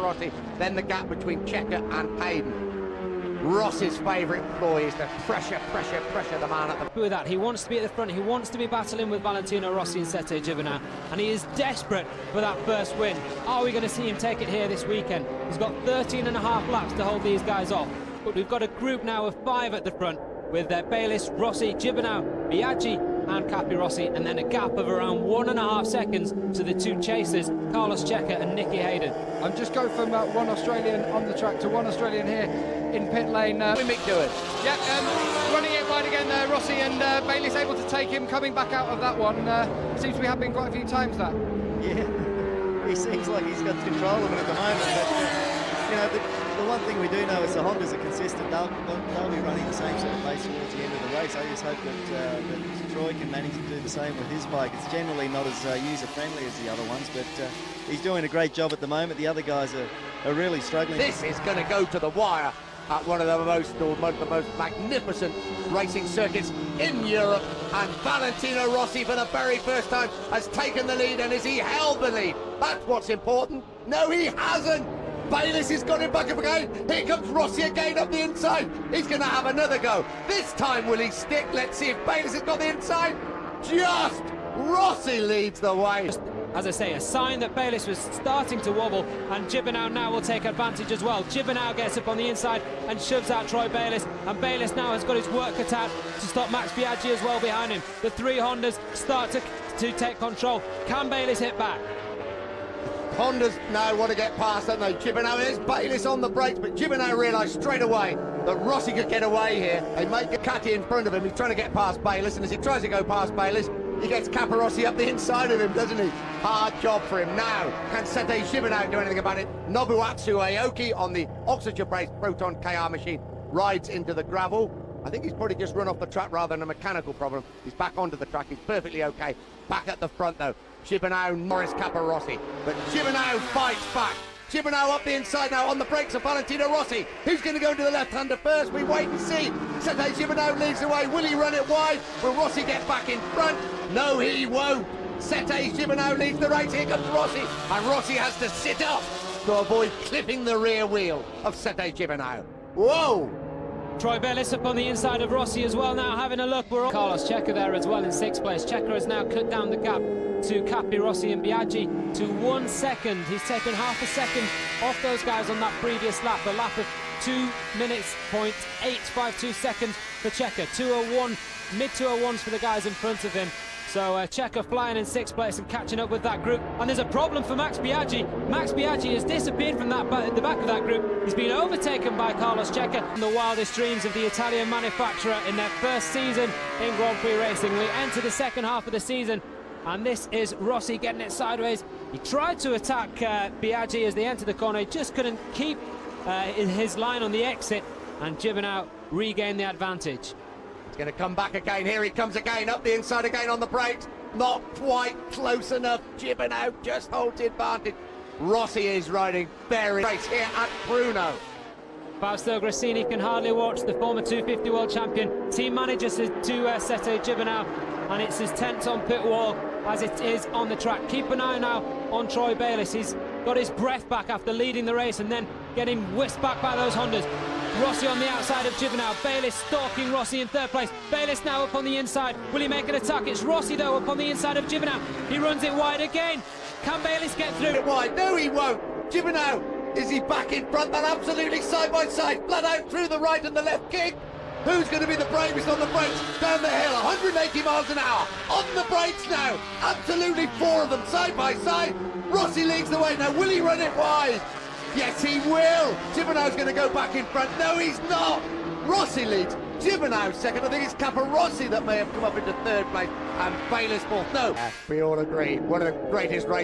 Rossi, then the gap between Checker and Hayden. Rossi's favourite ploy is to pressure the man at the... With that, he wants to be at the front, he wants to be battling with Valentino Rossi and Sete Gibernau, and he is desperate for that first win. Are we going to see him take it here this weekend? He's got 13 and a half laps to hold these guys off, but we've got a group now of 5 at the front, with Bayliss, Rossi, Gibernau, Biaggi and Capirossi, and then a gap of around 1.5 seconds to the 2 chasers, Carlos Checker and Nicky Hayden. I'm just going from one Australian on the track to one Australian here in pit lane. Mick doing? Yeah, running it wide again there, Rossi, and Bayliss able to take him, coming back out of that one. Seems to be happening quite a few times, that. Yeah, he seems like he's got control of it at the moment, but you know, the one thing we do know is the Hondas are consistent. They'll be running the same sort of pace towards the end of the race. I just hope that Troy can manage to do the same with his bike. It's generally not as user-friendly as the other ones, but he's doing a great job at the moment. The other guys are really struggling. This is going to go to the wire at one of the most magnificent racing circuits in Europe, and Valentino Rossi for the very first time has taken the lead. And has he held the lead? That's what's important. No, he hasn't. Bayliss has got him back up again. Here comes Rossi again up the inside. He's going to have another go. This time will he stick? Let's see if Bayliss has got the inside. Just Rossi leads the way. As I say, a sign that Bayliss was starting to wobble, and Gibernau now will take advantage as well. Gibernau gets up on the inside and shoves out Troy Bayliss, and Bayliss now has got his work cut out to stop Max Biaggi as well behind him. The 3 Hondas start to take control. Can Bayliss hit back? Hondas now want to get past, don't they? Gibernau, there's Bayliss on the brakes, but Gibernau realised straight away that Rossi could get away here. They make a Catty in front of him. He's trying to get past Bayliss, and as he tries to go past Bayliss, he gets Capirossi up the inside of him, doesn't he? Hard job for him. Now, can Sete Gibernau do anything about it? Nobuatsu Aoki on the oxygen-based Proton KR machine rides into the gravel. I think he's probably just run off the track rather than a mechanical problem. He's back onto the track. He's perfectly okay. Back at the front, though. Gibernau, Norris, Capirossi. But Gibernau fights back. Gibernau up the inside now on the brakes of Valentino Rossi. Who's going to go to the left-hander first? We wait and see. Sete Gibernau leads the way. Will he run it wide? Will Rossi get back in front? No, he won't. Sete Gibernau leads the race. Here comes Rossi. And Rossi has to sit up to avoid clipping the rear wheel of Sete Gibernau. Whoa! Troy Bayliss up on the inside of Rossi as well now, having a look. We're Carlos Checker there as well in 6th place. Checker has now cut down the gap to Capirossi and Biaggi to 1 second. He's taken half a second off those guys on that previous lap. A lap of 2 minutes, 0.852 seconds for Checker. 2:01, mid 2:01s for the guys in front of him. So Checker flying in 6th place and catching up with that group. And there's a problem for Max Biaggi. Max Biaggi has disappeared from the back of that group. He's been overtaken by Carlos Checker. In the wildest dreams of the Italian manufacturer in their first season in Grand Prix racing. We enter the second half of the season, and this is Rossi getting it sideways. He tried to attack Biaggi as they entered the corner. He just couldn't keep his line on the exit, and Gibernau regained the advantage. Going to come back again. Here he comes again, up the inside again on the brakes. Not quite close enough. Gibernau just holds the advantage. Rossi is riding very race here at Bruno. Fausto Grassini can hardly watch. The former 250 world champion, team manager to Sete Gibernau, and it's his 10th on pit wall as it is on the track. Keep an eye now on Troy Bayliss. He's got his breath back after leading the race and then getting whisked back by those Hondas. Rossi on the outside of Gibernau. Bayliss stalking Rossi in 3rd place. Bayliss now up on the inside. Will he make an attack? It's Rossi though up on the inside of Gibernau. He runs it wide again. Can Bayliss get through? Wide? No, he won't. Gibernau, is he back in front? They're absolutely side by side. Flat out through the right and the left kick. Who's going to be the bravest on the brakes? Down the hill, 180 miles an hour. On the brakes now. Absolutely 4 of them side by side. Rossi leads the way. Now, will he run it wide? Yes, he will. Gibernau's going to go back in front. No, he's not. Rossi leads. Gibernau second. I think it's Capirossi that may have come up into 3rd place. And Bayliss 4th. No, we all agree. One of the greatest races.